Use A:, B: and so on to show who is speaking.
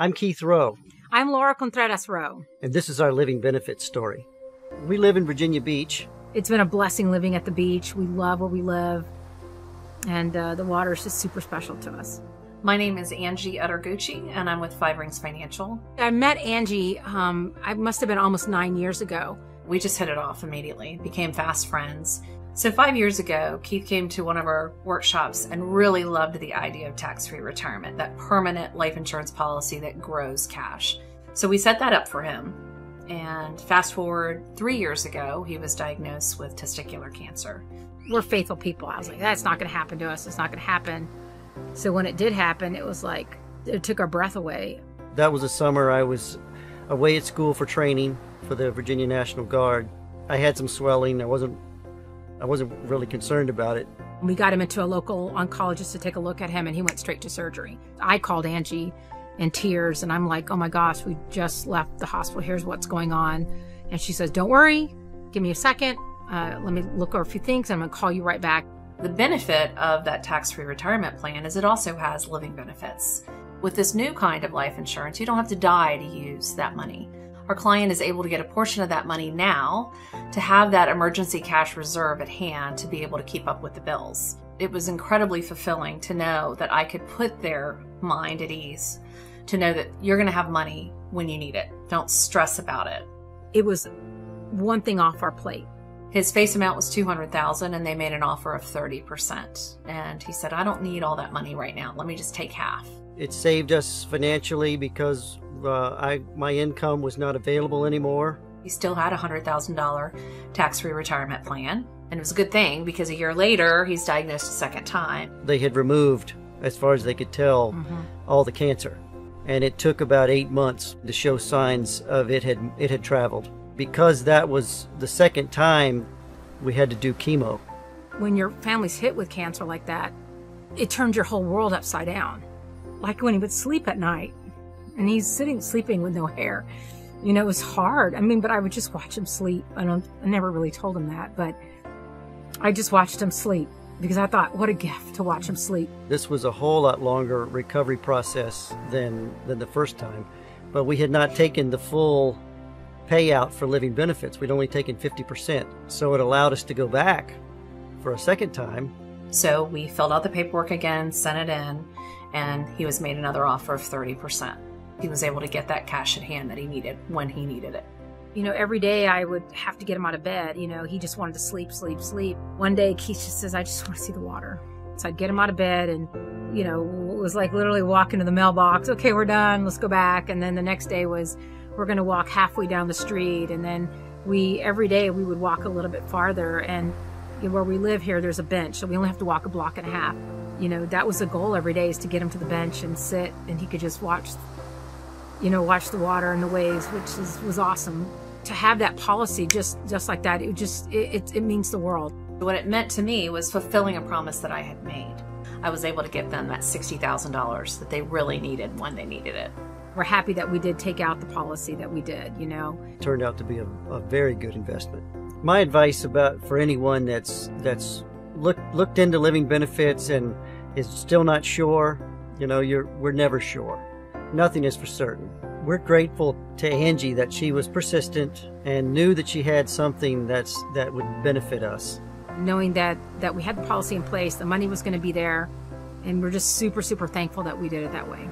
A: I'm Keith Rowe.
B: I'm Laura Contreras Rowe.
A: And this is our living benefits story. We live in Virginia Beach.
B: It's been a blessing living at the beach. We love where we live. And the water is just super special to us.
C: My name is Angie Uttergucci, and I'm with 5 Rings Financial.
B: I met Angie, I must have been almost 9 years ago.
C: We just hit it off immediately, became fast friends. So 5 years ago, Keith came to one of our workshops and really loved the idea of tax-free retirement, that permanent life insurance policy that grows cash. So we set that up for him. And fast forward 3 years ago, he was diagnosed with testicular cancer.
B: We're faithful people. I was like, that's not going to happen to us. It's not going to happen. So when it did happen, it was like, it took our breath away.
A: That was a summer I was away at school for training for the Virginia National Guard. I had some swelling. I wasn't really concerned about it.
B: We got him into a local oncologist to take a look at him, and he went straight to surgery. I called Angie in tears, and I'm like, oh my gosh, we just left the hospital. Here's what's going on. And she says, don't worry, give me a second. Let me look over a few things, and I'm going to call you right back.
C: The benefit of that tax-free retirement plan is it also has living benefits. With this new kind of life insurance, you don't have to die to use that money. Our client is able to get a portion of that money now to have that emergency cash reserve at hand to be able to keep up with the bills. It was incredibly fulfilling to know that I could put their mind at ease, to know that you're going to have money when you need it. Don't stress about it.
B: It was one thing off our plate.
C: His face amount was $200,000, and they made an offer of 30%. And he said, I don't need all that money right now. Let me just take half.
A: It saved us financially because my income was not available anymore.
C: He still had a $100,000 tax-free retirement plan. And it was a good thing because a year later, he's diagnosed a second time.
A: They had removed, as far as they could tell, all the cancer. And it took about 8 months to show signs of it had traveled. Because that was the second time we had to do chemo.
B: When your family's hit with cancer like that, it turns your whole world upside down. Like when he would sleep at night, and he's sleeping with no hair. You know, it was hard. I mean, but I would just watch him sleep. I never really told him that, but I just watched him sleep because I thought, what a gift to watch him sleep.
A: This was a whole lot longer recovery process than the first time, but we had not taken the full payout for living benefits. We'd only taken 50%. So it allowed us to go back for a second time.
C: So we filled out the paperwork again, sent it in, and he was made another offer of 30%. He was able to get that cash at hand that he needed when he needed it.
B: You know, every day I would have to get him out of bed. You know, he just wanted to sleep, sleep, sleep. One day Keith just says, I just want to see the water. So I'd get him out of bed, and, you know, it was like literally walking to the mailbox. Okay, we're done. Let's go back. And then the next day was, we're going to walk halfway down the street. And then every day we would walk a little bit farther. And where we live here, there's a bench. So we only have to walk a block and a half. You know, that was the goal every day, is to get him to the bench and sit, and he could just watch the water and the waves, which was awesome. To have that policy just like that, it means the world.
C: What it meant to me was fulfilling a promise that I had made. I was able to give them that $60,000 that they really needed when they needed it.
B: We're happy that we did take out the policy that we did, you know.
A: It turned out to be a very good investment. My advice for anyone that's looked into living benefits and is still not sure, you know, we're never sure. Nothing is for certain. We're grateful to Angie that she was persistent and knew that she had something that would benefit us.
B: Knowing that we had the policy in place, the money was going to be there, and we're just super, super thankful that we did it that way.